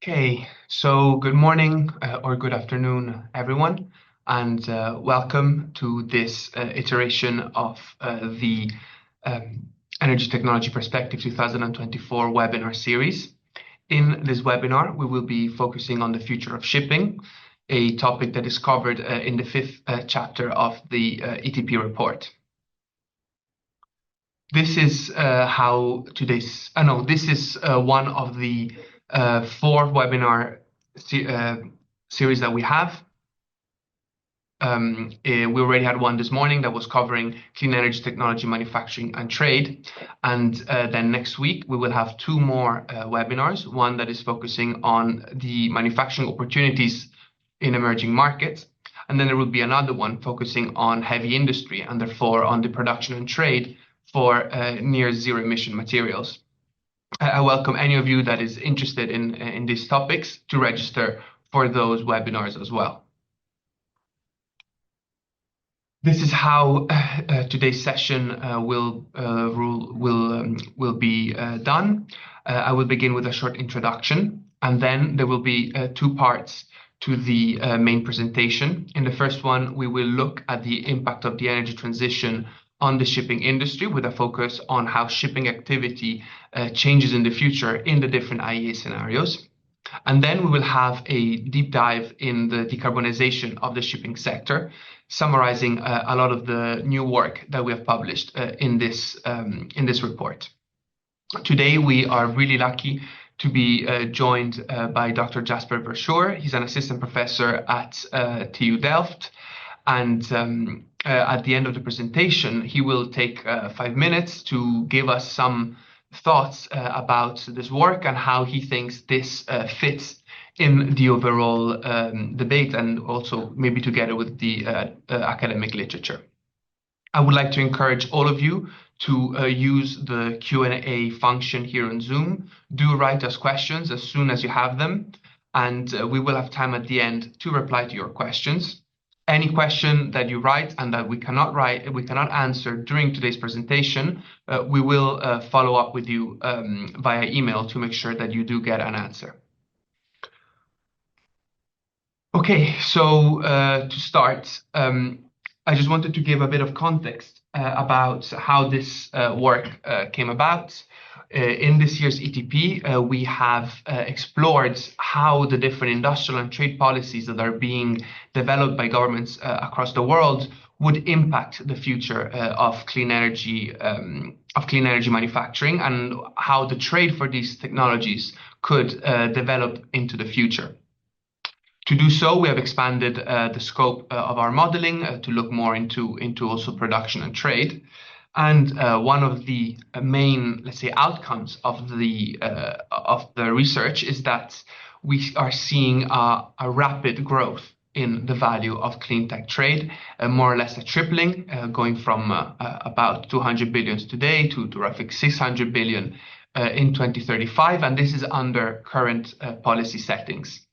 Okay, so good morning or good afternoon, everyone, and welcome to this iteration of the um, Energy Technology Perspective 2024 webinar series. In this webinar, we will be focusing on the future of shipping, a topic that is covered in the fifth chapter of the ETP report. This is this is one of the four webinar series that we have. We already had one this morning that was covering clean energy technology, manufacturing, and trade. And then next week, we will have two more webinars, one that is focusing on the manufacturing opportunities in emerging markets. And then there will be another one focusing on heavy industry and therefore on the production and trade for near zero emission materials. I welcome any of you that is interested in these topics to register for those webinars as well. This is how today's session will be done. I will begin with a short introduction, and then there will be two parts to the main presentation. In the first one, we will look at the impact of the energy transition on the shipping industry with a focus on how shipping activity changes in the future in the different IEA scenarios. And then we will have a deep dive in the decarbonization of the shipping sector, summarizing a lot of the new work that we have published in this report. Today, we are really lucky to be joined by Dr. Jasper Verschoor. He's an assistant professor at TU Delft. And at the end of the presentation, he will take 5 minutes to give us some thoughts about this work and how he thinks this fits in the overall debate, and also maybe together with the academic literature. I would like to encourage all of you to use the Q&A function here on Zoom. Do write us questions as soon as you have them, and we will have time at the end to reply to your questions. Any question that you write and that we cannot answer during today's presentation, we will follow up with you via email to make sure that you do get an answer. Okay, so to start, I just wanted to give a bit of context about how this work came about. In this year's ETP, we have explored how the different industrial and trade policies that are being developed by governments across the world would impact the future of clean energy manufacturing, and how the trade for these technologies could develop into the future. To do so, we have expanded the scope of our modeling to look more into also production and trade. And one of the main, let's say, outcomes of the research is that we are seeing a rapid growth in the value of clean tech trade, more or less a tripling, going from about 200 billion today to roughly 600 billion in 2035, and this is under current policy settings.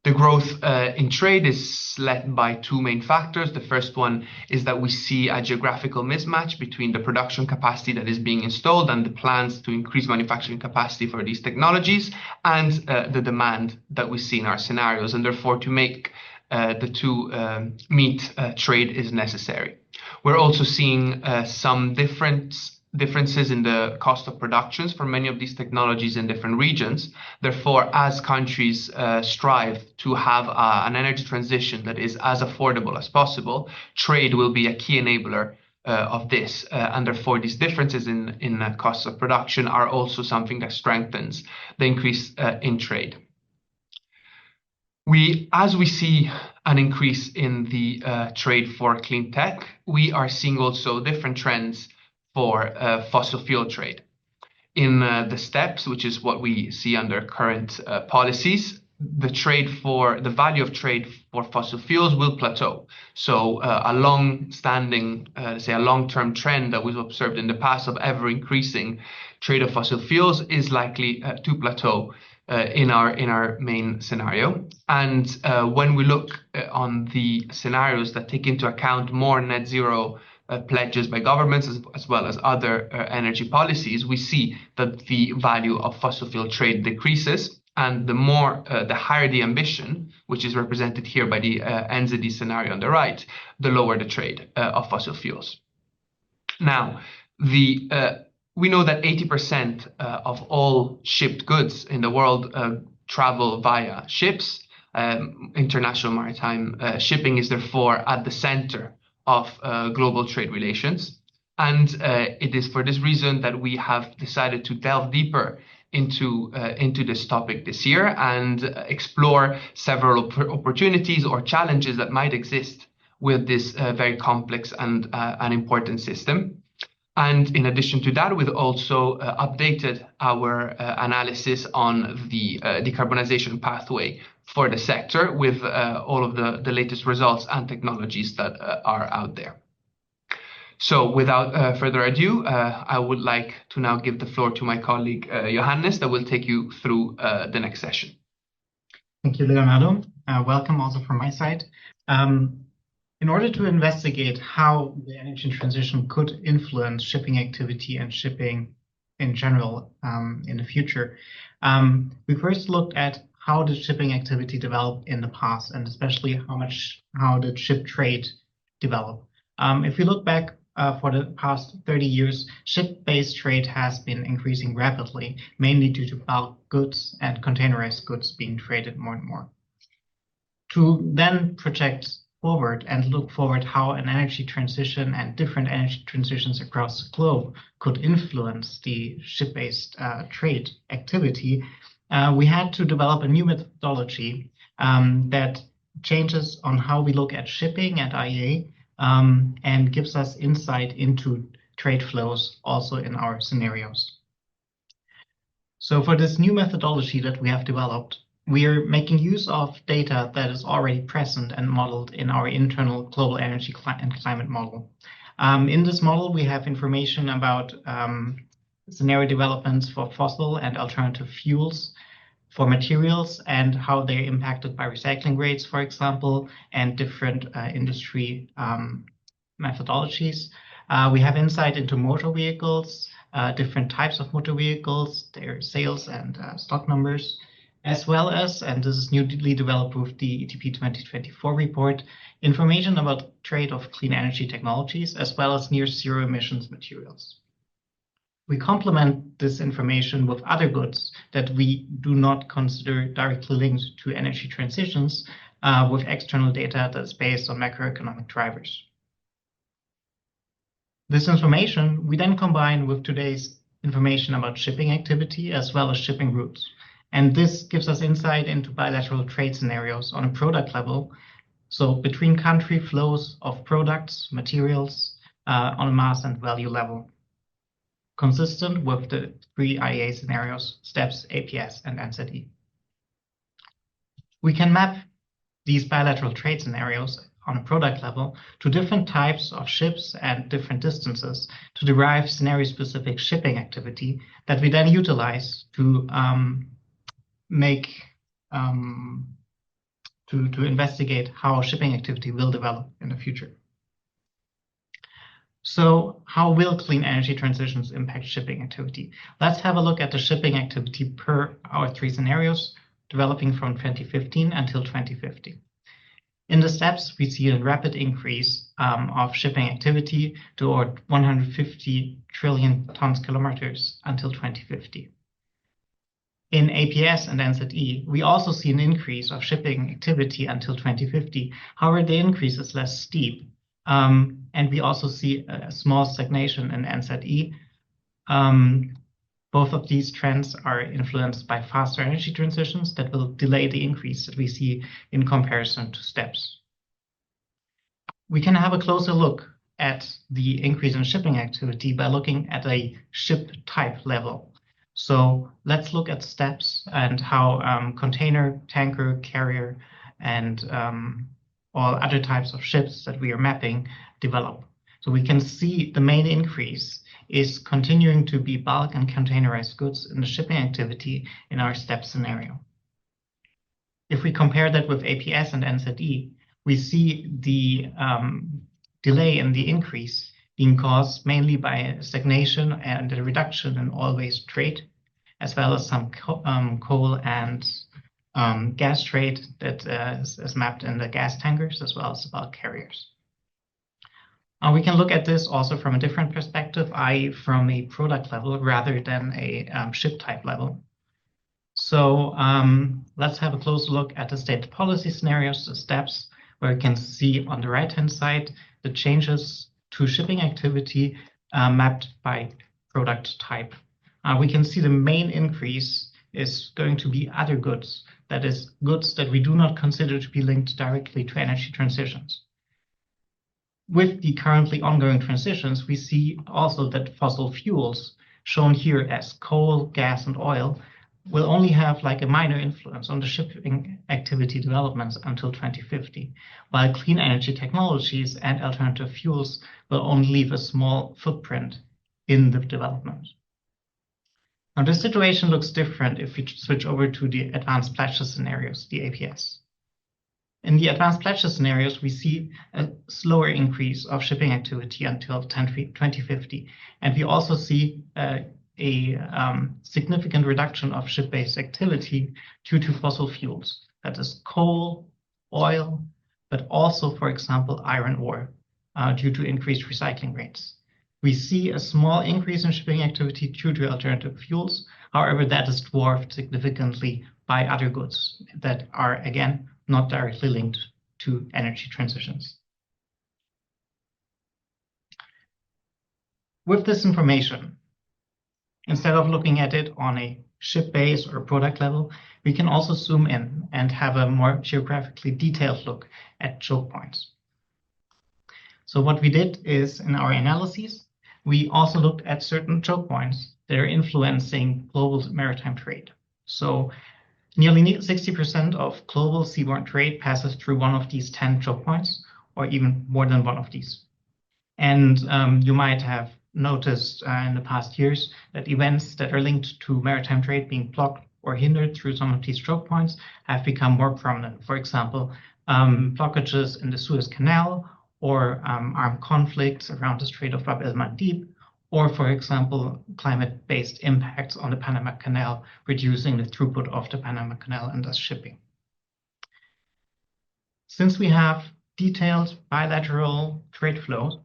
The growth in trade is led by two main factors. The first one is that we see a geographical mismatch between the production capacity that is being installed and the plans to increase manufacturing capacity for these technologies, and the demand that we see in our scenarios. And therefore, to make the two meet, trade is necessary. We're also seeing some differences in the cost of productions for many of these technologies in different regions. Therefore, as countries strive to have an energy transition that is as affordable as possible, trade will be a key enabler of this. And therefore, these differences in costs of production are also something that strengthens the increase in trade. As we see an increase in the trade for clean tech, we are seeing also different trends for fossil fuel trade. In the steps, which is what we see under current policies, the value of trade for fossil fuels will plateau. So a long-standing, say a long-term trend that we've observed in the past of ever increasing trade of fossil fuels is likely to plateau in our main scenario. And when we look on the scenarios that take into account more net zero pledges by governments as well as other energy policies, we see that the value of fossil fuel trade decreases. And the higher the ambition, which is represented here by the NZD scenario on the right, the lower the trade of fossil fuels. Now, we know that 80% of all shipped goods in the world travel via ships. International maritime shipping is therefore at the center of global trade relations. And it is for this reason that we have decided to delve deeper into this topic this year and explore several opportunities or challenges that might exist with this very complex and an important system. And in addition to that, we've also updated our analysis on the decarbonization pathway for the sector with all of the latest results and technologies that are out there. So without further ado, I would like to now give the floor to my colleague Johannes that will take you through the next session. Thank you, Leonardo. Welcome also from my side. In order to investigate how the energy transition could influence shipping activity and shipping in general in the future, we first looked at how did shipping activity develop in the past, and especially how did ship trade develop. If we look back for the past 30 years, ship-based trade has been increasing rapidly, mainly due to bulk goods and containerized goods being traded more and more. To then project forward and look forward how an energy transition and different energy transitions across the globe could influence the ship-based trade activity, we had to develop a new methodology that changes on how we look at shipping at IEA and gives us insight into trade flows also in our scenarios. So for this new methodology that we have developed, we are making use of data that is already present and modeled in our internal global energy and climate model. In this model, we have information about scenario developments for fossil and alternative fuels, for materials and how they're impacted by recycling rates, for example, and different industry methodologies. We have insight into motor vehicles, different types of motor vehicles, their sales and stock numbers, as well as, and this is newly developed with the ETP 2024 report, information about trade of clean energy technologies, as well as near zero emissions materials. We complement this information with other goods that we do not consider directly linked to energy transitions with external data that's based on macroeconomic drivers. This information we then combine with today's information about shipping activity as well as shipping routes. And this gives us insight into bilateral trade scenarios on a product level, so between country flows of products, materials on a mass and value level, consistent with the three IEA scenarios, STEPS, APS, and NZE. We can map these bilateral trade scenarios on a product level to different types of ships and different distances to derive scenario-specific shipping activity that we then utilize to to investigate how shipping activity will develop in the future. So how will clean energy transitions impact shipping activity? Let's have a look at the shipping activity per our three scenarios developing from 2015 until 2050. In the steps, we see a rapid increase of shipping activity to over 150 trillion tons kilometers until 2050. In APS and NZE, we also see an increase of shipping activity until 2050. However, the increase is less steep. And we also see a small stagnation in NZE. Both of these trends are influenced by faster energy transitions that will delay the increase that we see in comparison to steps. We can have a closer look at the increase in shipping activity by looking at a ship type level. So let's look at steps and how container, tanker, carrier, and all other types of ships that we are mapping develop. So we can see the main increase is continuing to be bulk and containerized goods in the shipping activity in our step scenario. If we compare that with APS and NZE, we see the delay in the increase being caused mainly by stagnation and a reduction in all-waste trade, as well as some coal and gas trade that is mapped in the gas tankers, as well as bulk carriers. We can look at this also from a different perspective, i.e. from a product level rather than a ship type level. So let's have a closer look at the stated policy scenarios, the steps, where you can see on the right-hand side the changes to shipping activity mapped by product type. We can see the main increase is going to be other goods, that is, goods that we do not consider to be linked directly to energy transitions. With the currently ongoing transitions, we see also that fossil fuels, shown here as coal, gas, and oil, will only have like a minor influence on the shipping activity developments until 2050, while clean energy technologies and alternative fuels will only leave a small footprint in the development. Now, this situation looks different if we switch over to the advanced pledges scenarios, the APS. In the advanced pledges scenarios, we see a slower increase of shipping activity until 2050, and we also see a significant reduction of ship-based activity due to fossil fuels, that is coal, oil, but also, for example, iron ore, due to increased recycling rates. We see a small increase in shipping activity due to alternative fuels. However, that is dwarfed significantly by other goods that are, again, not directly linked to energy transitions. With this information, instead of looking at it on a ship base or product level, we can also zoom in and have a more geographically detailed look at choke points. So what we did is, in our analyses, we also looked at certain choke points that are influencing global maritime trade. So nearly 60% of global seaborne trade passes through one of these 10 choke points, or even more than one of these. And you might have noticed in the past years that events that are linked to maritime trade being blocked or hindered through some of these choke points have become more prominent. For example, blockages in the Suez Canal, or armed conflicts around the Strait of Bab el-Mandeb, or, for example, climate-based impacts on the Panama Canal, reducing the throughput of the Panama Canal and thus shipping. Since we have detailed bilateral trade flows,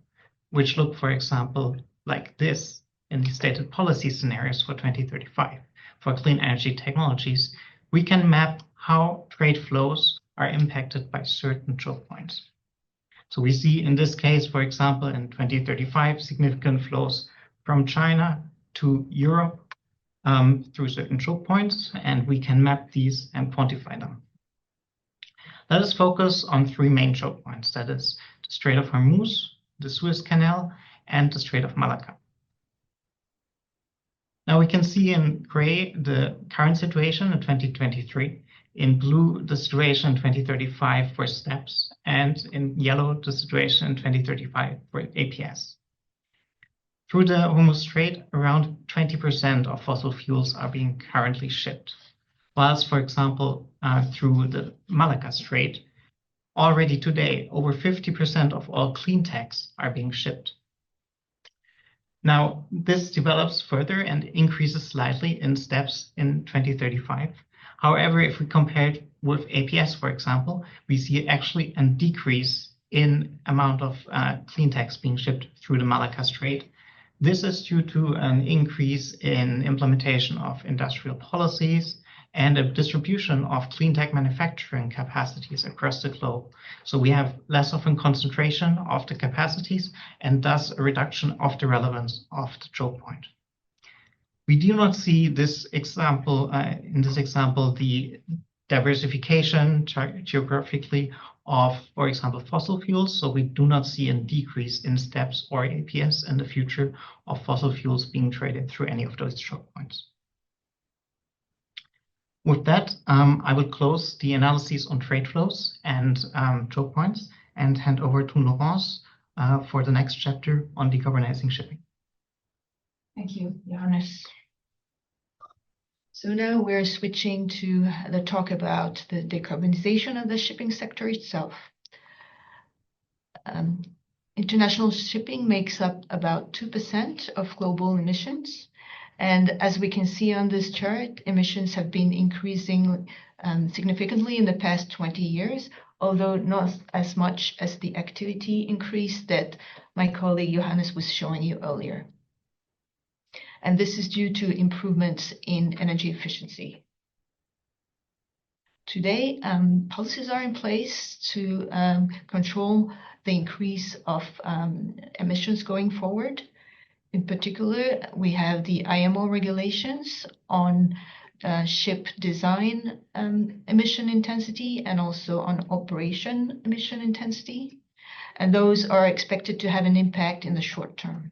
which look, for example, like this in the stated policy scenarios for 2035 for clean energy technologies, we can map how trade flows are impacted by certain choke points. So we see in this case, for example, in 2035, significant flows from China to Europe through certain choke points, and we can map these and quantify them. Let us focus on three main choke points, that is the Strait of Hormuz, the Suez Canal, and the Strait of Malacca. Now we can see in gray the current situation in 2023, in blue the situation in 2035 for STEPS, and in yellow the situation in 2035 for APS. Through the Hormuz Strait, around 20% of fossil fuels are being currently shipped, whilst, for example, through the Malacca Strait, already today, over 50% of all clean techs are being shipped. Now, this develops further and increases slightly in STEPS in 2035. However, if we compare it with APS, for example, we see actually a decrease in amount of clean techs being shipped through the Malacca Strait. This is due to an increase in implementation of industrial policies and a distribution of clean tech manufacturing capacities across the globe. So we have less of a concentration of the capacities and thus a reduction of the relevance of the choke point. We do not see this example, in this example, the diversification geographically of, for example, fossil fuels. So we do not see a decrease in STEPS or APS in the future of fossil fuels being traded through any of those choke points. With that, I will close the analysis on trade flows and choke points and hand over to Laurence for the next chapter on decarbonizing shipping. Thank you, Johannes. So now we're switching to the talk about the decarbonization of the shipping sector itself. International shipping makes up about 2% of global emissions, And as we can see on this chart, emissions have been increasing significantly in the past 20 years, although not as much as the activity increase that my colleague Johannes was showing you earlier. And this is due to improvements in energy efficiency. Today, policies are in place to control the increase of emissions going forward. In particular, we have the IMO regulations on ship design emission intensity and also on operation emission intensity. And those are expected to have an impact in the short term.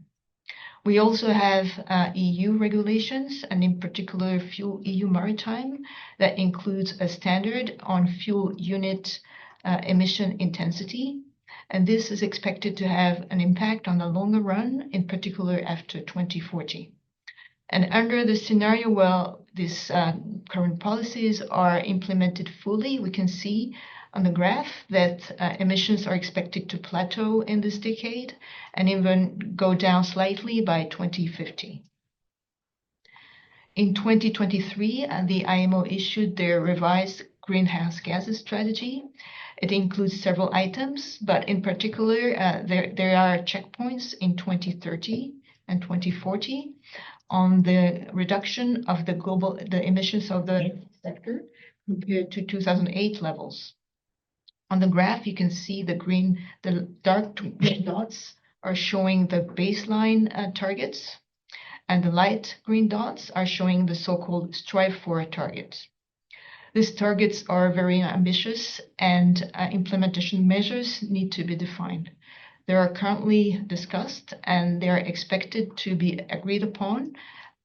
We also have EU regulations, and in particular Fuel EU Maritime, that includes a standard on fuel unit emission intensity. And this is expected to have an impact on the longer run, in particular after 2040. And under the scenario where these current policies are implemented fully, we can see on the graph that emissions are expected to plateau in this decade and even go down slightly by 2050. In 2023, the IMO issued their revised greenhouse gases strategy. It includes several items, but in particular, there are checkpoints in 2030 and 2040 on the reduction of the emissions of the sector compared to 2008 levels. On the graph, you can see the dark green dots are showing the baseline targets, and the light green dots are showing the so-called strive for targets. These targets are very ambitious, and implementation measures need to be defined. They are currently discussed, and they are expected to be agreed upon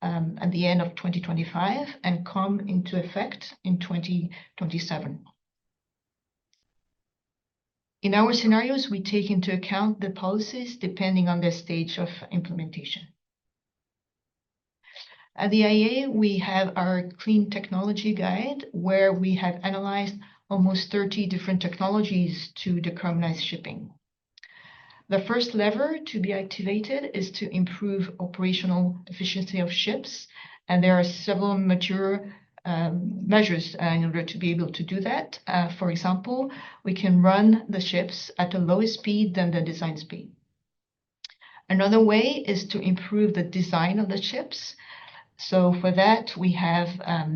at the end of 2025 and come into effect in 2027. In our scenarios, we take into account the policies depending on their stage of implementation. At the IEA, we have our Clean Technology Guide, where we have analyzed almost 30 different technologies to decarbonize shipping. The first lever to be activated is to improve operational efficiency of ships, and there are several mature measures in order to be able to do that. For example, we can run the ships at a lower speed than the design speed. Another way is to improve the design of the ships. So for that, we have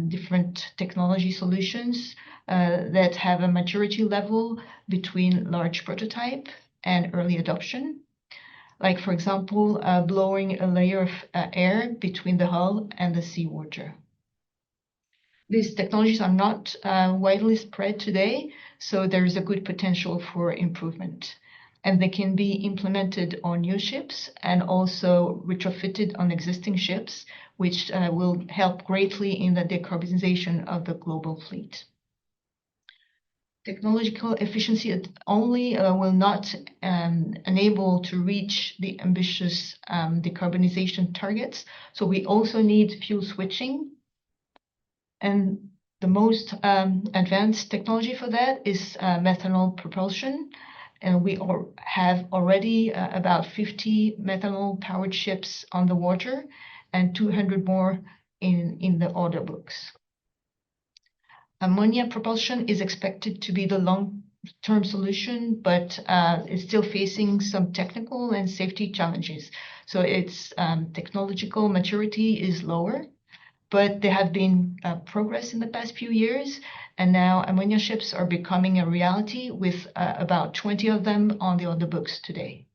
different technology solutions that have a maturity level between large prototype and early adoption. Like, for example, blowing a layer of air between the hull and the seawater. These technologies are not widely spread today, so there is a good potential for improvement. And they can be implemented on new ships and also retrofitted on existing ships, which will help greatly in the decarbonization of the global fleet. Technological efficiency only will not enable to reach the ambitious decarbonization targets. So we also need fuel switching. And the most advanced technology for that is methanol propulsion. And we have already about 50 methanol-powered ships on the water and 200 more in the order books. Ammonia propulsion is expected to be the long-term solution, but it's still facing some technical and safety challenges. So its technological maturity is lower, but there have been progress in the past few years, and now ammonia ships are becoming a reality with about 20 of them on the order books today.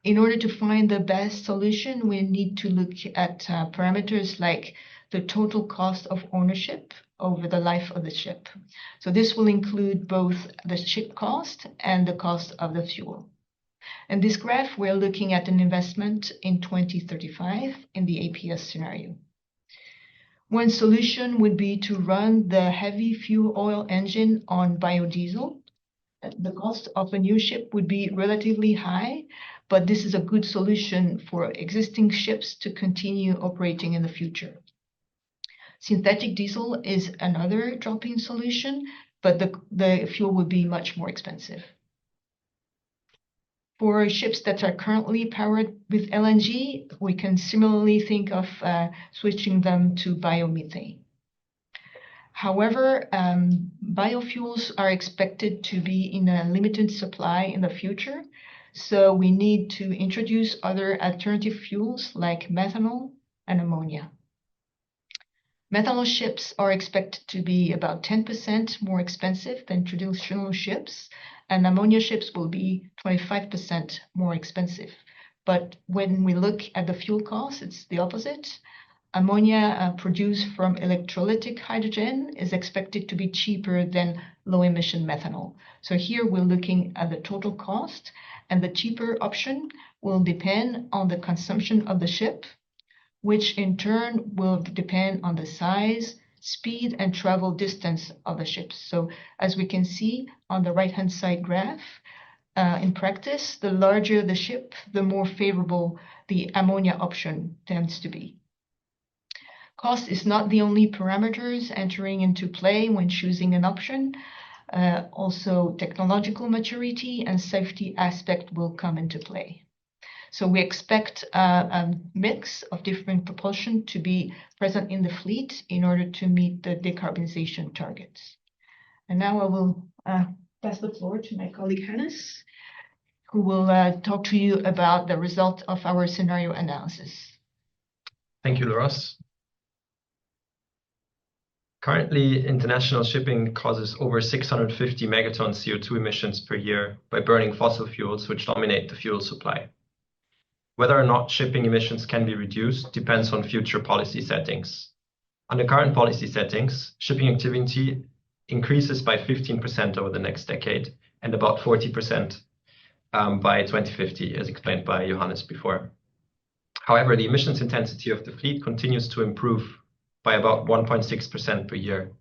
In order to find the best solution, we need to look at parameters like the total cost of ownership over the life of the ship. So this will include both the ship cost and the cost of the fuel. In this graph, we're looking at an investment in 2035 in the APS scenario. One solution would be to run the heavy fuel oil engine on biodiesel. The cost of a new ship would be relatively high, but this is a good solution for existing ships to continue operating in the future. Synthetic diesel is another drop-in solution, but the fuel would be much more expensive. For ships that are currently powered with LNG, we can similarly think of switching them to biomethane. However, biofuels are expected to be in a limited supply in the future, so we need to introduce other alternative fuels like methanol and ammonia. Methanol ships are expected to be about 10% more expensive than traditional ships, and ammonia ships will be 25% more expensive. But when we look at the fuel cost, it's the opposite. Ammonia produced from electrolytic hydrogen is expected to be cheaper than low-emission methanol. So here we're looking at the total cost, and the cheaper option will depend on the consumption of the ship, which in turn will depend on the size, speed, and travel distance of the ship. So as we can see on the right-hand side graph, in practice, the larger the ship, the more favorable the ammonia option tends to be. Cost is not the only parameters entering into play when choosing an option. Also, technological maturity and safety aspect will come into play. So we expect a mix of different propulsion to be present in the fleet in order to meet the decarbonization targets. And now I will pass the floor to my colleague Hannes, who will talk to you about the result of our scenario analysis. Thank you, Laurence. Currently, international shipping causes over 650 megatons CO2 emissions per year by burning fossil fuels, which dominate the fuel supply. Whether or not shipping emissions can be reduced depends on future policy settings. Under current policy settings, shipping activity increases by 15% over the next decade and about 40% by 2050, as explained by Johannes before. However, the emissions intensity of the fleet continues to improve by about 1.6% per year,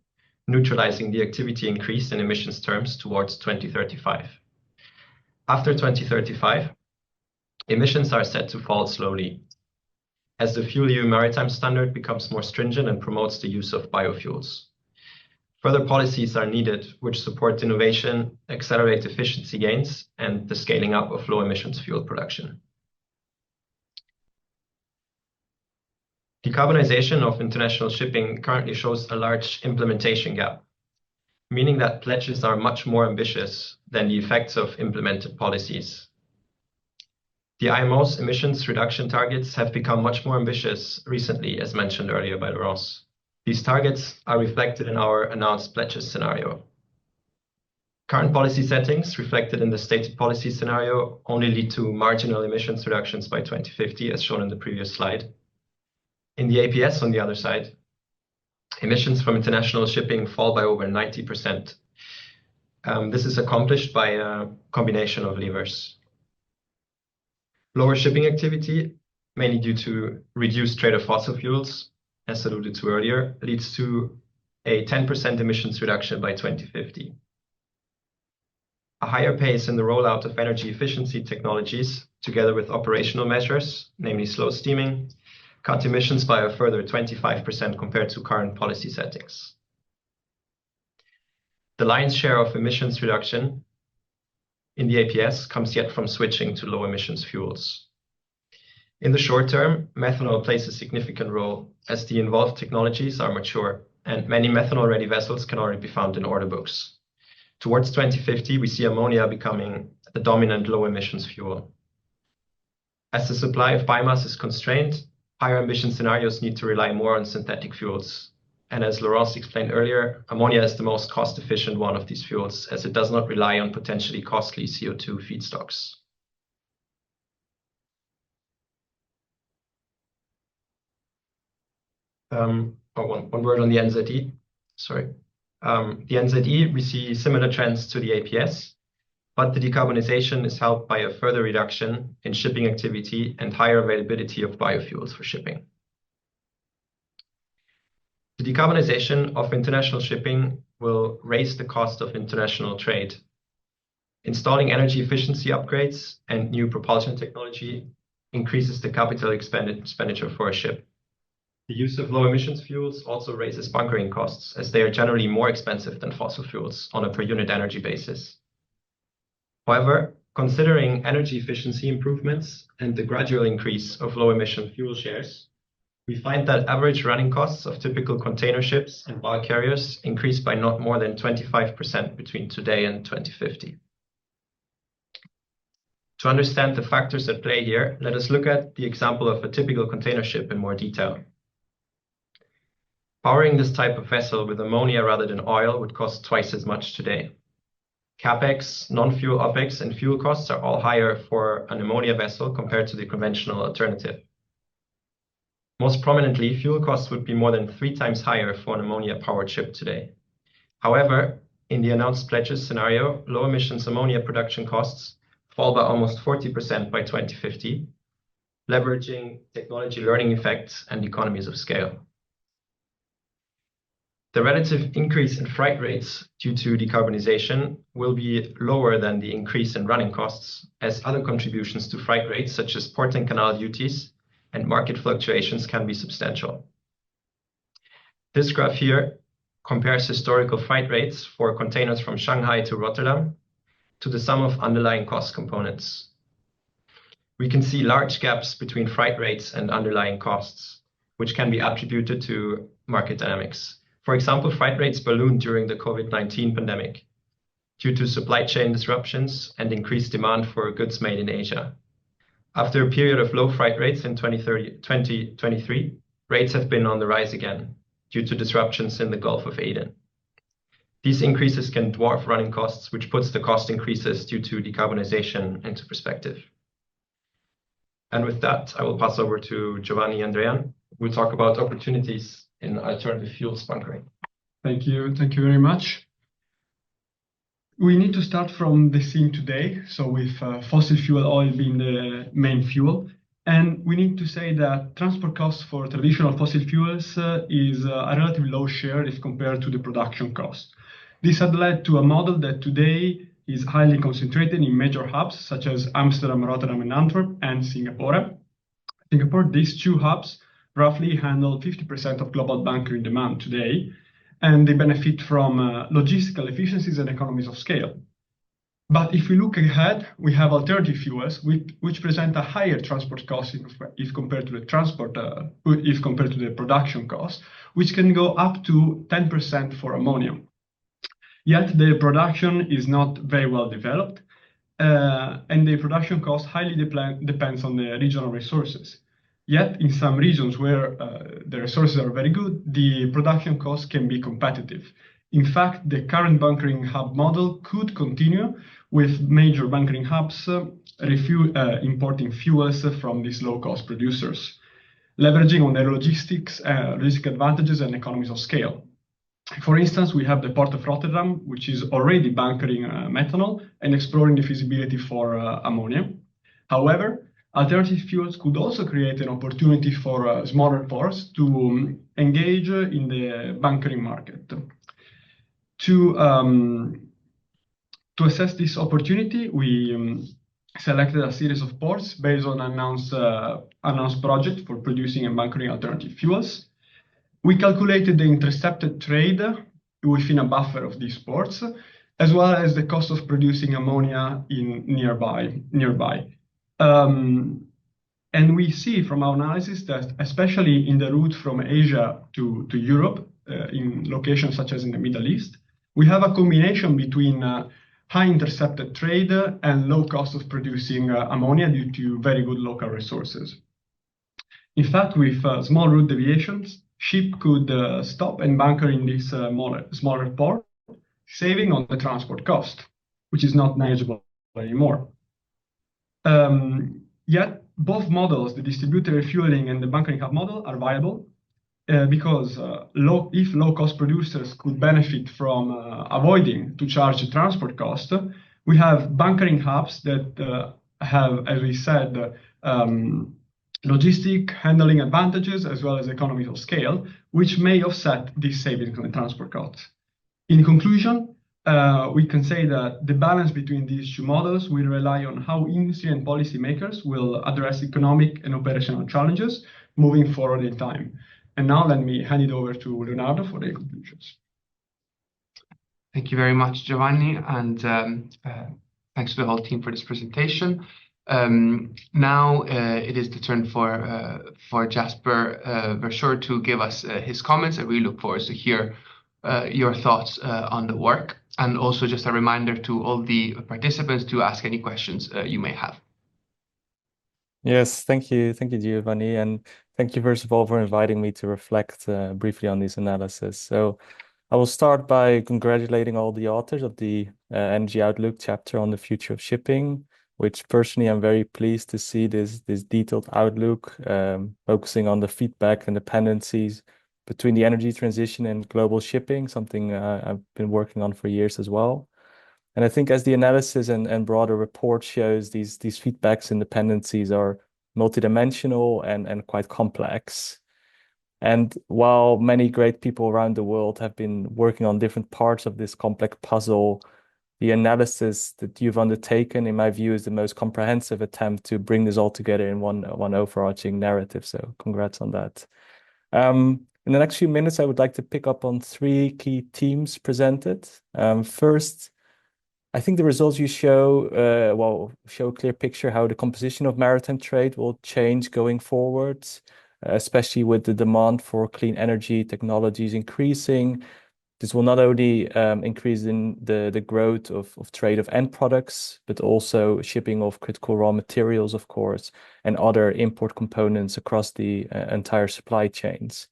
neutralizing the activity increase in emissions terms towards 2035. After 2035, emissions are set to fall slowly as the FuelEU Maritime standard becomes more stringent and promotes the use of biofuels. Further policies are needed which support innovation, accelerate efficiency gains, and the scaling up of low emissions fuel production. Decarbonization of international shipping currently shows a large implementation gap, meaning that pledges are much more ambitious than the effects of implemented policies. The IMO's emissions reduction targets have become much more ambitious recently, as mentioned earlier by Laurence. These targets are reflected in our announced pledges scenario. Current policy settings reflected in the stated policy scenario only lead to marginal emissions reductions by 2050, as shown in the previous slide. In the APS, on the other side, emissions from international shipping fall by over 90%. This is accomplished by a combination of levers. Lower shipping activity, mainly due to reduced trade of fossil fuels, as alluded to earlier, leads to a 10% emissions reduction by 2050. A higher pace in the rollout of energy efficiency technologies, together with operational measures, namely slow steaming, cut emissions by a further 25% compared to current policy settings. The lion's share of emissions reduction in the APS comes yet from switching to low emissions fuels. In the short term, methanol plays a significant role as the involved technologies are mature and many methanol-ready vessels can already be found in order books. Towards 2050, we see ammonia becoming the dominant low emissions fuel. As the supply of biomass is constrained, higher emission scenarios need to rely more on synthetic fuels. And as Laurence explained earlier, ammonia is the most cost-efficient one of these fuels, as it does not rely on potentially costly CO2 feedstocks. One word on the NZE. Sorry. The NZE, we see similar trends to the APS, but the decarbonization is helped by a further reduction in shipping activity and higher availability of biofuels for shipping. The decarbonization of international shipping will raise the cost of international trade. Installing energy efficiency upgrades and new propulsion technology increases the capital expenditure for a ship. The use of low emissions fuels also raises bunkering costs, as they are generally more expensive than fossil fuels on a per unit energy basis. However, Considering energy efficiency improvements and the gradual increase of low-emission fuel shares, we find that average running costs of typical container ships and bulk carriers increase by not more than 25% between today and 2050. To understand the factors at play here, let us look at the example of a typical container ship in more detail. Powering this type of vessel with ammonia rather than oil would cost twice as much today. CapEx, non-fuel OpEx, and fuel costs are all higher for an ammonia vessel compared to the conventional alternative. Most prominently, fuel costs would be more than 3 times higher for an ammonia-powered ship today. However, in the announced pledges scenario, low-emissions ammonia production costs fall by almost 40% by 2050, leveraging technology learning effects and economies of scale. The relative increase in freight rates due to decarbonization will be lower than the increase in running costs, as other contributions to freight rates, such as port and canal duties and market fluctuations, can be substantial. This graph here compares historical freight rates for containers from Shanghai to Rotterdam to the sum of underlying cost components. We can see large gaps between freight rates and underlying costs, which can be attributed to market dynamics. For example, freight rates ballooned during the COVID-19 pandemic due to supply chain disruptions and increased demand for goods made in Asia. After a period of low freight rates in 2023, rates have been on the rise again due to disruptions in the Gulf of Aden. These increases can dwarf running costs, which puts the cost increases due to decarbonization into perspective. And with that, I will pass over to Giovanni Andrean, who will talk about opportunities in alternative fuels bunkering. Thank you very much. We need to start from the scene today, so with fossil fuel oil being the main fuel. And we need to say that transport costs for traditional fossil fuels is a relatively low share if compared to the production cost. This had led to a model that today is highly concentrated in major hubs such as Amsterdam, Rotterdam, and Antwerp, and Singapore. These two hubs roughly handle 50% of global bunkering demand today, and they benefit from logistical efficiencies and economies of scale. But if we look ahead, we have alternative fuels which present a higher transport cost if compared to the production cost, which can go up to 10% for ammonia. Yet the production is not very well developed, and the production cost highly depends on the regional resources. Yet in some regions where the resources are very good, the production costs can be competitive. In fact, the current bunkering hub model could continue with major bunkering hubs importing fuels from these low-cost producers, leveraging on their logistics advantages and economies of scale. For instance, we have the Port of Rotterdam, which is already bunkering methanol and exploring the feasibility for ammonia. However, alternative fuels could also create an opportunity for smaller ports to engage in the bunkering market. To assess this opportunity, we selected a series of ports based on announced project for producing and bunkering alternative fuels. We calculated the intercepted trade within a buffer of these ports, as well as the cost of producing ammonia in nearby. And we see from our analysis that, especially in the route from Asia to Europe, in locations such as in the Middle East, we have a combination between high intercepted trade and low cost of producing ammonia due to very good local resources. In fact, with small route deviations, ship could stop and bunker in this smaller port, saving on the transport cost, which is not manageable anymore. Yet both models, the distributed refueling and the bunkering hub model, are viable because if low-cost producers could benefit from avoiding to charge the transport cost, we have bunkering hubs that have, as we said, logistic handling advantages as well as economies of scale, which may offset these savings on the transport costs. In conclusion, we can say that the balance between these two models will rely on how industry and policymakers will address economic and operational challenges moving forward in time. And now let me hand it over to Leonardo for the conclusions. Thank you very much, Giovanni, and Thanks to the whole team for this presentation. Now it is the turn for Jasper Verschoor to give us his comments, and we look forward to hear your thoughts on the work. And also just a reminder to all the participants to ask any questions you may have. Yes, thank you, Giovanni, and thank you first of all for inviting me to reflect briefly on this analysis. So I will start by congratulating all the authors of the Energy Outlook chapter on the future of shipping, which personally I'm very pleased to see this detailed outlook focusing on the feedback and dependencies between the energy transition and global shipping, something I've been working on for years as well. And I think as the analysis and broader report shows, these feedbacks and dependencies are multidimensional and quite complex. And while many great people around the world have been working on different parts of this complex puzzle, the analysis that you've undertaken, in my view, is the most comprehensive attempt to bring this all together in one overarching narrative. So congrats on that. In the next few minutes, I would like to pick up on three key themes presented. First, I think the results you show, show a clear picture how the composition of maritime trade will change going forward, especially with the demand for clean energy technologies increasing. This will not only increase in the growth of trade of end products, but also shipping of critical raw materials, of course, and other import components across the entire supply chains.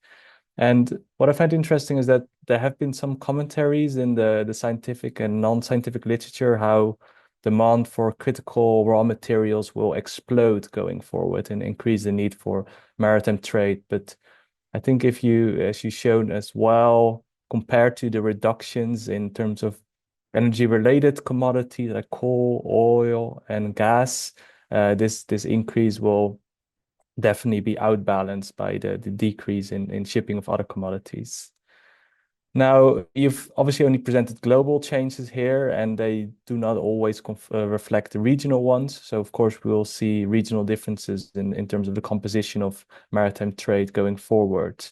And what I find interesting is that there have been some commentaries in the scientific and non-scientific literature how demand for critical raw materials will explode going forward and increase the need for maritime trade. But I think if you, as you shown as well, compared to the reductions in terms of energy-related commodities like coal, oil, and gas, this increase will definitely be outbalanced by the decrease in shipping of other commodities. Now, you've obviously only presented global changes here, and they do not always reflect the regional ones. So, of course, we will see regional differences in terms of the composition of maritime trade going forward.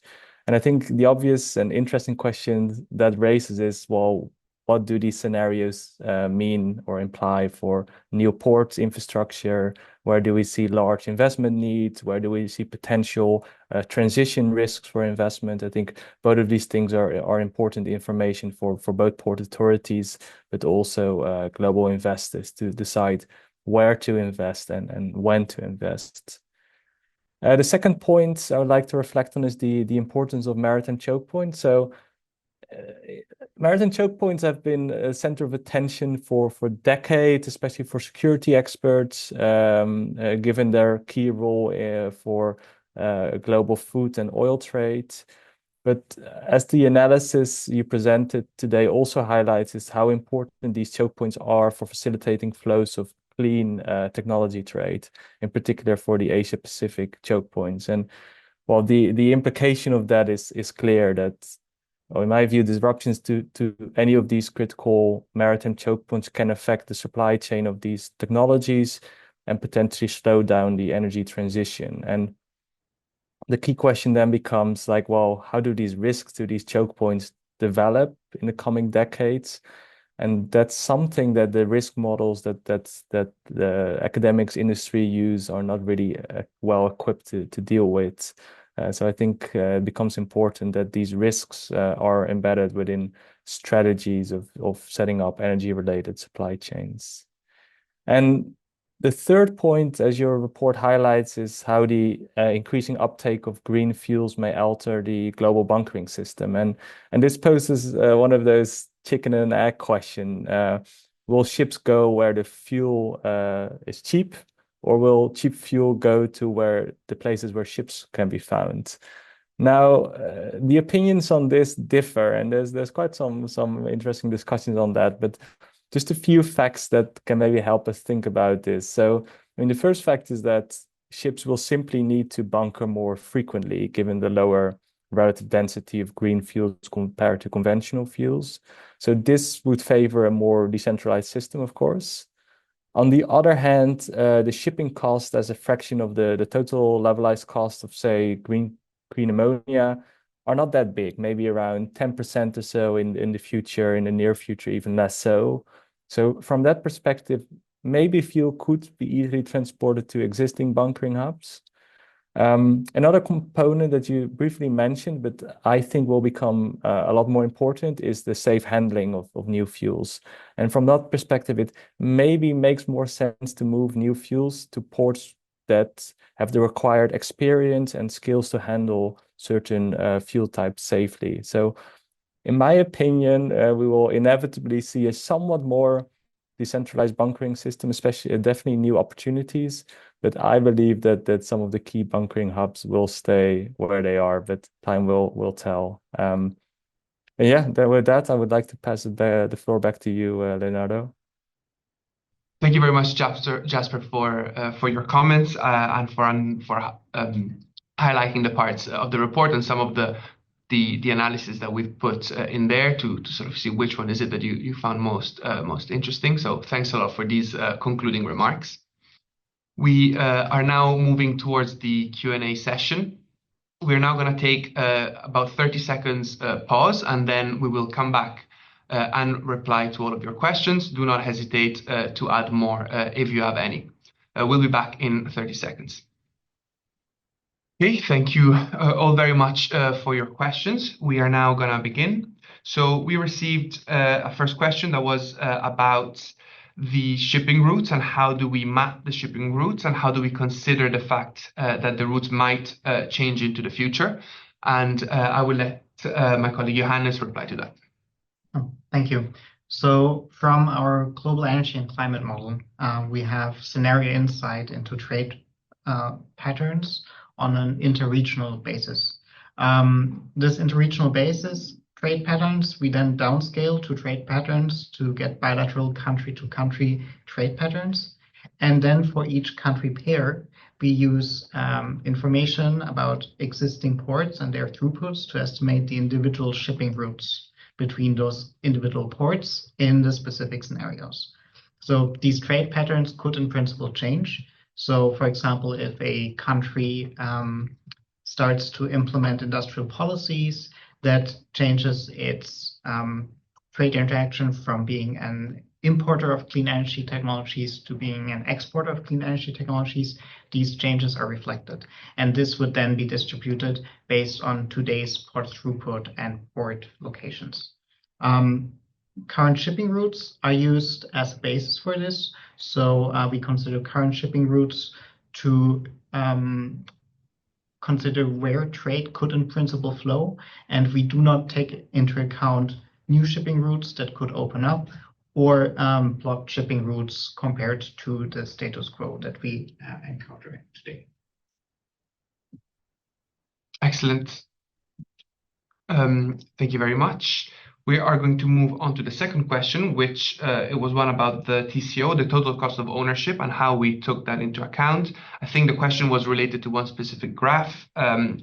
And I think the obvious and interesting question that raises is, well, what do these scenarios mean or imply for new ports infrastructure? Where do we see large investment needs? Where do we see potential transition risks for investment? I think both of these things are important information for both port authorities, but also global investors to decide where to invest and when to invest. The second point I would like to reflect on is the importance of maritime choke points. So maritime choke points have been a center of attention for decades, especially for security experts, given their key role for global food and oil trade. But as the analysis you presented today also highlights, is how important these choke points are for facilitating flows of clean technology trade, in particular for the Asia Pacific choke points. And well, the implication of that is clear that, or in my view, disruptions to any of these critical maritime choke points can affect the supply chain of these technologies and potentially slow down the energy transition. And the key question then becomes like, well, how do these risks to these choke points develop in the coming decades? And that's something that the risk models that the academics industry use are not really well equipped to deal with. So I think it becomes important that these risks are embedded within strategies of setting up energy-related supply chains. And the third point, as your report highlights, is how the increasing uptake of green fuels may alter the global bunkering system. And this poses one of those chicken and egg question. Will ships go where the fuel is cheap, or will cheap fuel go to the places where ships can be found? Now, the opinions on this differ, and there's quite some interesting discussions on that, but just a few facts that can maybe help us think about this. So, I mean, the first fact is that ships will simply need to bunker more frequently, given the lower relative density of green fuels compared to conventional fuels. So this would favor a more decentralized system, of course. On the other hand, the shipping cost as a fraction of the total levelized cost of, say, green ammonia are not that big, maybe around 10% or so in the future, in the near future, even less so. So from that perspective, maybe fuel could be easily transported to existing bunkering hubs. Another component that you briefly mentioned, but I think will become a lot more important, is the safe handling of new fuels. And from that perspective, it maybe makes more sense to move new fuels to ports that have the required experience and skills to handle certain fuel types safely. So in my opinion, we will inevitably see a somewhat more decentralized bunkering system, especially definitely new opportunities. But I believe that some of the key bunkering hubs will stay where they are, but time will tell. Yeah, with that, I would like to pass the floor back to you, Leonardo. Thank you very much, Jasper, for your comments and for highlighting the parts of the report and some of the analysis that we've put in there to sort of see which one is it that you found most interesting. So thanks a lot for these concluding remarks. We are now moving towards the Q&A session. We're now going to take about 30 seconds pause, and then we will come back and reply to all of your questions. Do not hesitate to add more if you have any. We'll be back in 30 seconds. Okay, thank you all very much for your questions. We are now going to begin. So we received a first question that was about the shipping routes and how do we map the shipping routes and how do we consider the fact that the routes might change into the future. And I will let my colleague Johannes reply to that. Oh, thank you. So from our global energy and climate model, we have scenario insight into trade patterns on an interregional basis. This interregional basis, trade patterns, we then downscale to trade patterns to get bilateral country-to-country trade patterns. And then for each country pair, we use information about existing ports and their throughputs to estimate the individual shipping routes between those individual ports in the specific scenarios. So these trade patterns could in principle change. So for example, if a country starts to implement industrial policies that changes its trade interaction from being an importer of clean energy technologies to being an exporter of clean energy technologies, these changes are reflected. And this would then be distributed based on today's port throughput and port locations. Current shipping routes are used as a basis for this. So we consider current shipping routes to consider where trade could in principle flow. And we do not take into account new shipping routes that could open up or blocked shipping routes compared to the status quo that we encounter today. Excellent. Thank you very much. We are going to move on to the second question, which it was one about the TCO, the total cost of ownership, and how we took that into account. I think the question was related to one specific graph,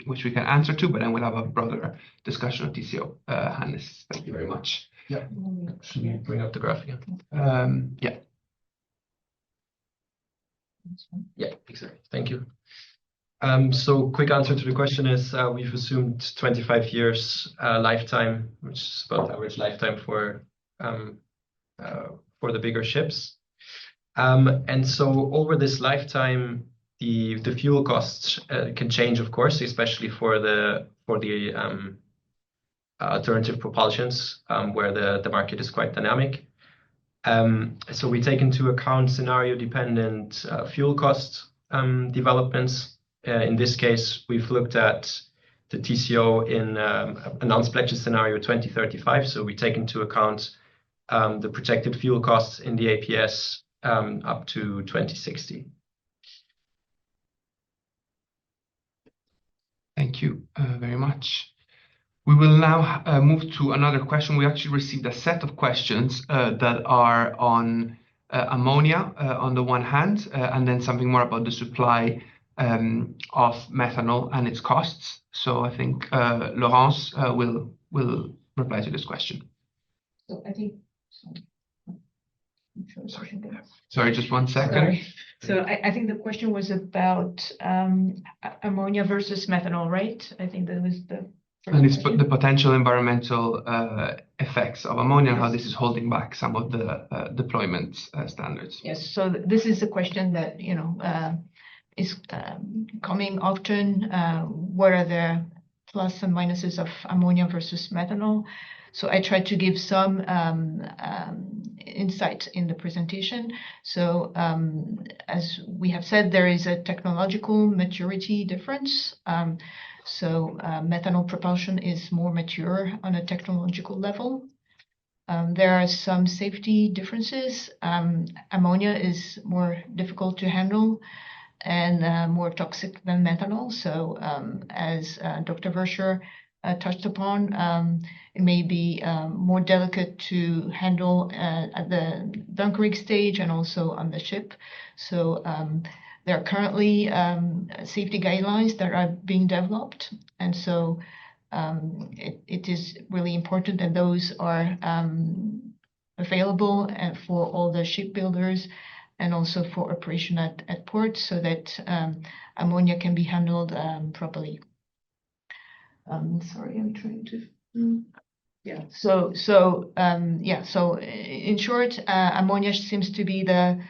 which we can answer to, but then we'll have a broader discussion on TCO. Hannes, thank you very much. Yeah. Should we bring up the graph again? Yeah. Yeah, exactly. Thank you. So quick answer to the question is we've assumed 25 years lifetime, which is about the average lifetime for the bigger ships. And so over this lifetime, the fuel costs can change, of course, especially for the alternative propulsions where the market is quite dynamic. So we take into account scenario-dependent fuel cost developments. In this case, we've looked at the TCO in a non-flagship scenario 2035. So we take into account the projected fuel costs in the APS up to 2060. Thank you very much. We will now move to another question. We actually received a set of questions that are on ammonia on the one hand, and then something more about the supply of methanol and its costs. So I think Laurence will reply to this question. So I think. Sorry, just one second. Sorry. So I think the question was about ammonia versus methanol, right? I think that was the And it's the potential environmental effects of ammonia and how this is holding back some of the deployment standards. Yes, so this is a question that is coming often. What are the plus and minuses of ammonia versus methanol? So I tried to give some insight in the presentation. So as we have said, there is a technological maturity difference. So methanol propulsion is more mature on a technological level. There are some safety differences. Ammonia is more difficult to handle and more toxic than methanol. So as Dr. Verscher touched upon, it may be more delicate to handle at the bunkering stage and also on the ship. So there are currently safety guidelines that are being developed. And so it is really important that those are available for all the shipbuilders and also for operation at port so that ammonia can be handled properly. Sorry, I'm trying to. Yeah. So in short, ammonia seems to be the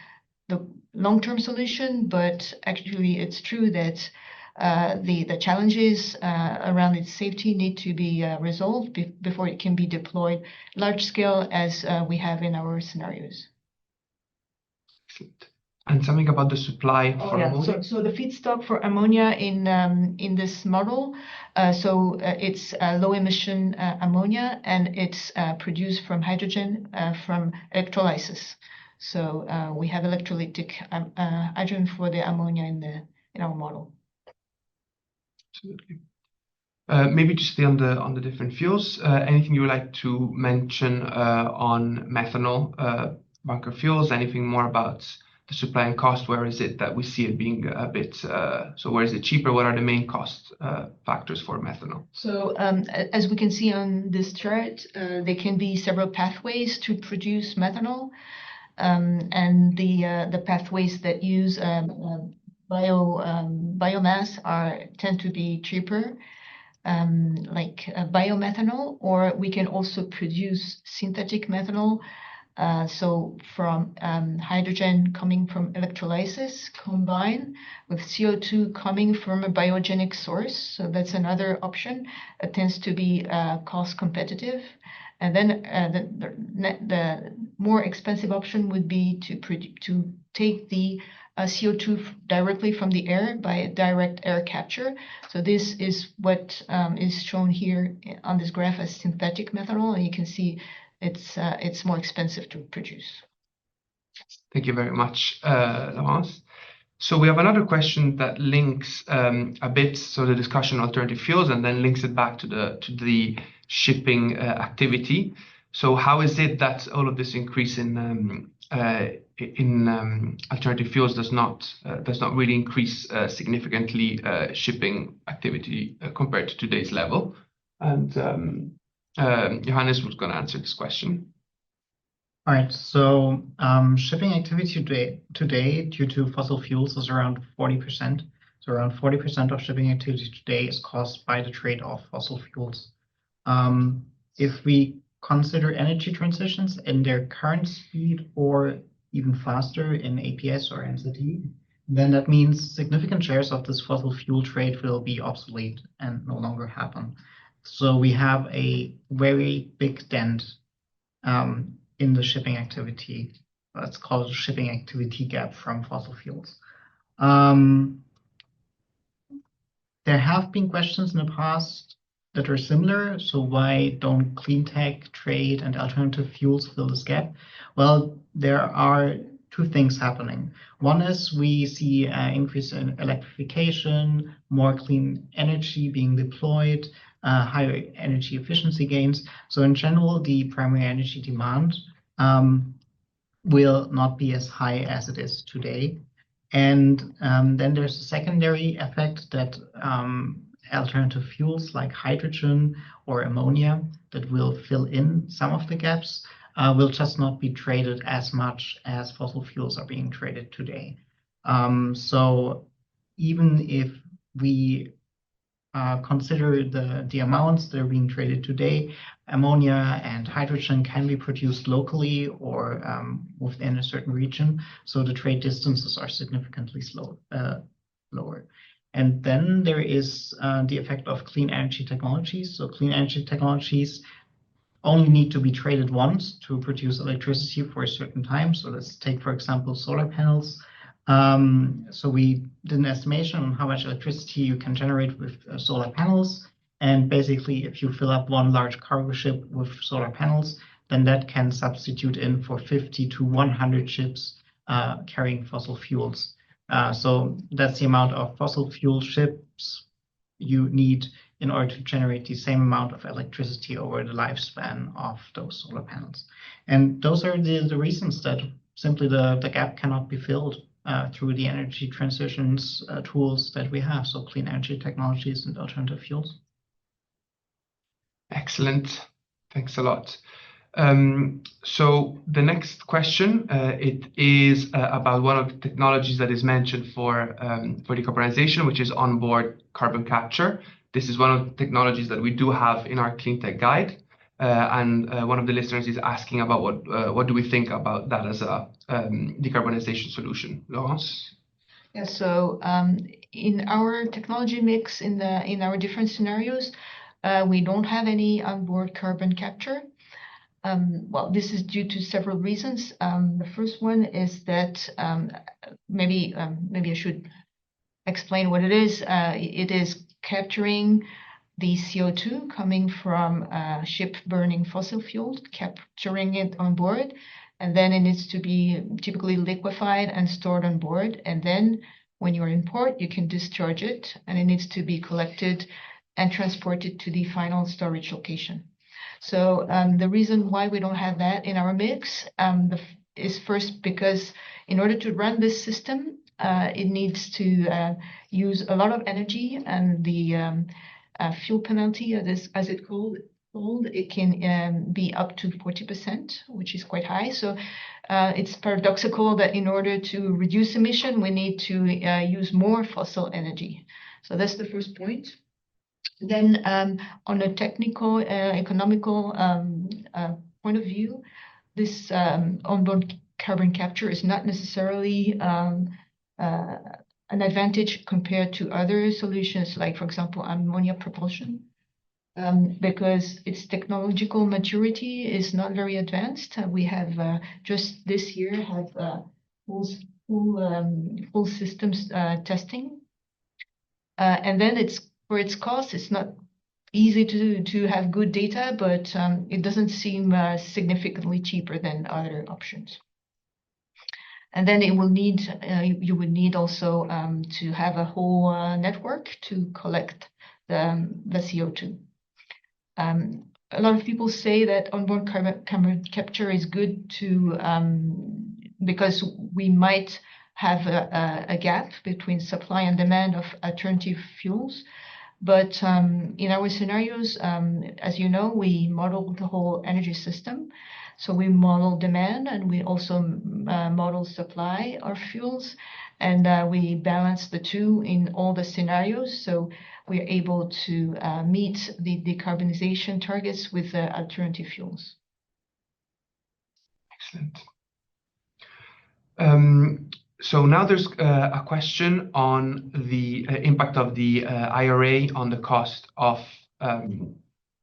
long-term solution, but actually it's true that the challenges around its safety need to be resolved before it can be deployed large scale as we have in our scenarios. And something about the supply for ammonia? So the feedstock for ammonia in this model, it's low emission ammonia, and it's produced from hydrogen from electrolysis. So we have electrolytic hydrogen for the ammonia in our model. Absolutely. Maybe to stay on the different fuels, anything you would like to mention on methanol, bunker fuels, anything more about the supply and cost? Where is it that we see it being a bit, so where is it cheaper? What are the main cost factors for methanol? So as we can see on this chart, there can be several pathways to produce methanol. And the pathways that use biomass tend to be cheaper, like biomethanol, or we can also produce synthetic methanol. So from hydrogen coming from electrolysis combined with CO2 coming from a biogenic source. So that's another option. It tends to be cost competitive. And then the more expensive option would be to take the CO2 directly from the air by direct air capture. So this is what is shown here on this graph as synthetic methanol, and you can see it's more expensive to produce. Thank you very much, Laurence. So we have another question that links a bit, so the discussion on alternative fuels, and then links it back to the shipping activity. So how is it that all of this increase in alternative fuels does not really increase significantly shipping activity compared to today's level? And Johannes was going to answer this question. All right, so shipping activity today due to fossil fuels is around 40%. So around 40% of shipping activity today is caused by the trade of fossil fuels. If we consider energy transitions in their current speed or even faster in APS or NZT, then that means significant shares of this fossil fuel trade will be obsolete and no longer happen. So we have a very big dent in the shipping activity. Let's call it a shipping activity gap from fossil fuels. There have been questions in the past that are similar. So why don't clean tech, trade, and alternative fuels fill this gap? Well, there are two things happening. One is we see an increase in electrification, more clean energy being deployed, higher energy efficiency gains. So in general, the primary energy demand will not be as high as it is today. And then there's a secondary effect that alternative fuels like hydrogen or ammonia that will fill in some of the gaps will just not be traded as much as fossil fuels are being traded today. So even if we consider the amounts that are being traded today, ammonia and hydrogen can be produced locally or within a certain region, so the trade distances are significantly lower. And then there is the effect of clean energy technologies. So clean energy technologies only need to be traded once to produce electricity for a certain time. So let's take, for example, solar panels. So we did an estimation on how much electricity you can generate with solar panels. And basically, if you fill up one large cargo ship with solar panels, then that can substitute in for 50 to 100 ships carrying fossil fuels. So that's the amount of fossil fuel ships you need in order to generate the same amount of electricity over the lifespan of those solar panels. And those are the reasons that simply the gap cannot be filled through the energy transitions tools that we have, so clean energy technologies and alternative fuels. Excellent. Thanks a lot. So the next question, it is about one of the technologies that is mentioned for decarbonization, which is onboard carbon capture. This is one of the technologies that we do have in our clean tech guide. And one of the listeners is asking about what do we think about that as a decarbonization solution. Laurence? Yeah, so in our technology mix, in our different scenarios, we don't have any onboard carbon capture. Well, this is due to several reasons. The first one is that maybe I should explain what it is. It is capturing the CO2 coming from ship burning fossil fuel, capturing it on board, and then it needs to be typically liquefied and stored on board. And then when you're in port, you can discharge it, and it needs to be collected and transported to the final storage location. So the reason why we don't have that in our mix is first because in order to run this system, it needs to use a lot of energy, and the fuel penalty, as it's called, it can be up to 40%, which is quite high. So it's paradoxical that in order to reduce emission, we need to use more fossil energy. So that's the first point. Then on a technical, economical point of view, this onboard carbon capture is not necessarily an advantage compared to other solutions, like, for example, ammonia propulsion, because its technological maturity is not very advanced. We have just this year had full systems testing. And then for its cost, it's not easy to have good data, but it doesn't seem significantly cheaper than other options. And then you would need also to have a whole network to collect the CO2. A lot of people say that onboard carbon capture is good because we might have a gap between supply and demand of alternative fuels. But in our scenarios, as you know, we model the whole energy system. So we model demand, and we also model supply of fuels, and we balance the two in all the scenarios. So we're able to meet the decarbonization targets with alternative fuels. Excellent. So now there's a question on the impact of the IRA on the cost of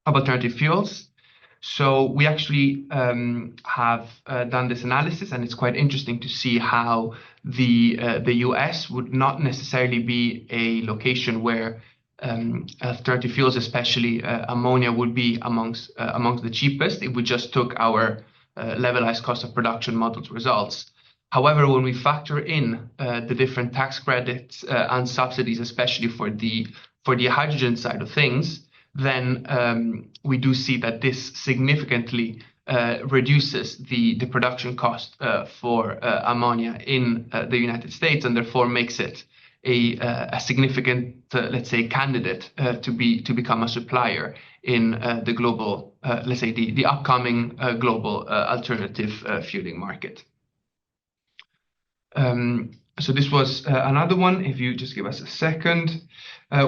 alternative fuels. So we actually have done this analysis, and it's quite interesting to see how the US would not necessarily be a location where alternative fuels, especially ammonia, would be amongst the cheapest if we just took our levelized cost of production modeled results. However, when we factor in the different tax credits and subsidies, especially for the hydrogen side of things, then we do see that this significantly reduces the production cost for ammonia in the United States, and therefore makes it a significant, let's say, candidate to become a supplier in the global, let's say, the upcoming global alternative fueling market. So this was another one. If you just give us a second.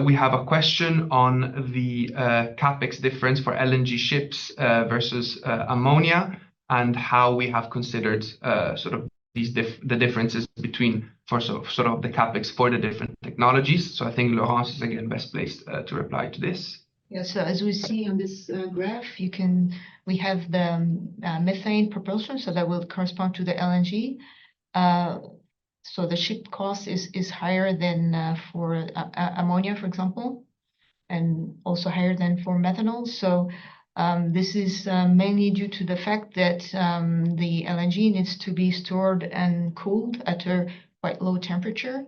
We have a question on the capex difference for LNG ships versus ammonia, and how we have considered sort of the differences between sort of the capex for the different technologies. So I think Laurence is again best placed to reply to this. Yeah, so as we see on this graph, we have the methane propulsion, so that will correspond to the LNG. So the ship cost is higher than for ammonia, for example, and also higher than for methanol. So this is mainly due to the fact that the LNG needs to be stored and cooled at a quite low temperature.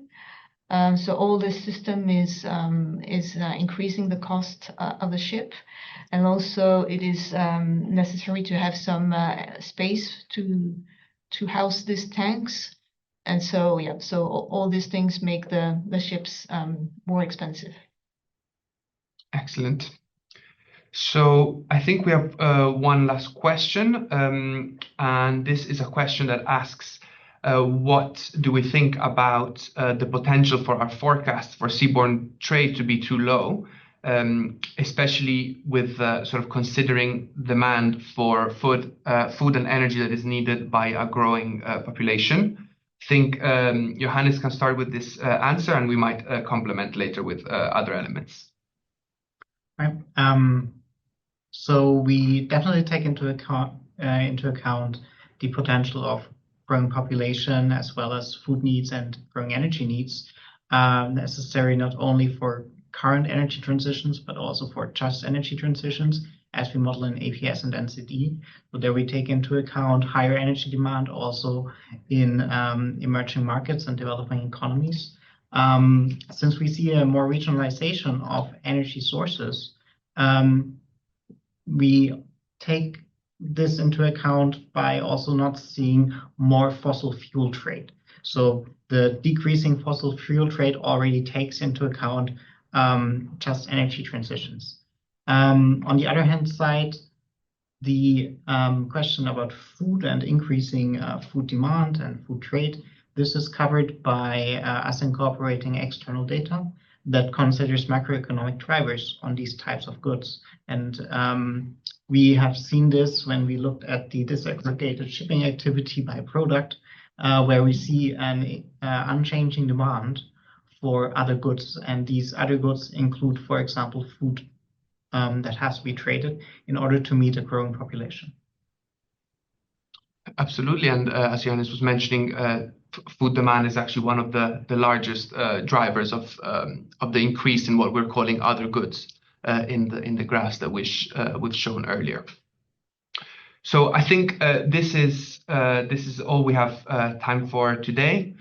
So all this system is increasing the cost of the ship, and also it is necessary to have some space to house these tanks, and so yeah, so all these things make the ships more expensive. Excellent. So I think we have one last question, and this is a question that asks, what do we think about the potential for our forecast for seaborne trade to be too low, especially with sort of considering demand for food and energy that is needed by a growing population? I think Johannes can start with this answer, and we might complement later with other elements. Right. So we definitely take into account the potential of growing population, as well as food needs and growing energy needs, necessary not only for current energy transitions, but also for just energy transitions, as we model in APS and NCD. So there we take into account higher energy demand also in emerging markets and developing economies. Since we see a more regionalization of energy sources, we take this into account by also not seeing more fossil fuel trade. So the decreasing fossil fuel trade already takes into account just energy transitions. On the other hand side, the question about food and increasing food demand and food trade, this is covered by us incorporating external data that considers macroeconomic drivers on these types of goods. And we have seen this when we looked at the disaggregated shipping activity by product, where we see an unchanging demand for other goods. And these other goods include, for example, food that has to be traded in order to meet a growing population. Absolutely, and as Johannes was mentioning, food demand is actually one of the largest drivers of the increase in what we're calling other goods in the graphs that we've shown earlier. So I think this is all we have time for today.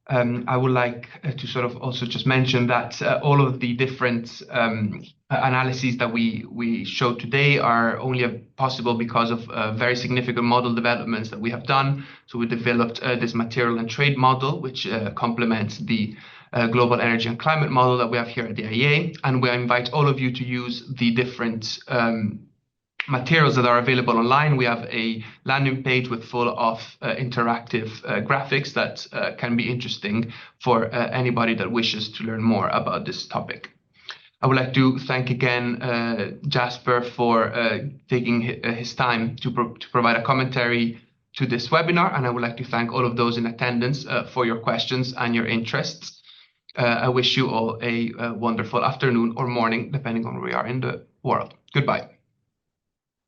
I would like to sort of also just mention that all of the different analyses that we showed today are only possible because of very significant model developments that we have done. So we developed this material and trade model, which complements the global energy and climate model that we have here at the IEA. And we invite all of you to use the different materials that are available online. We have a landing page with full of interactive graphics that can be interesting for anybody that wishes to learn more about this topic. I would like to thank again Jasper for taking his time to provide a commentary to this webinar, and I would like to thank all of those in attendance for your questions and your interests. I wish you all a wonderful afternoon or morning, depending on where we are in the world. Goodbye.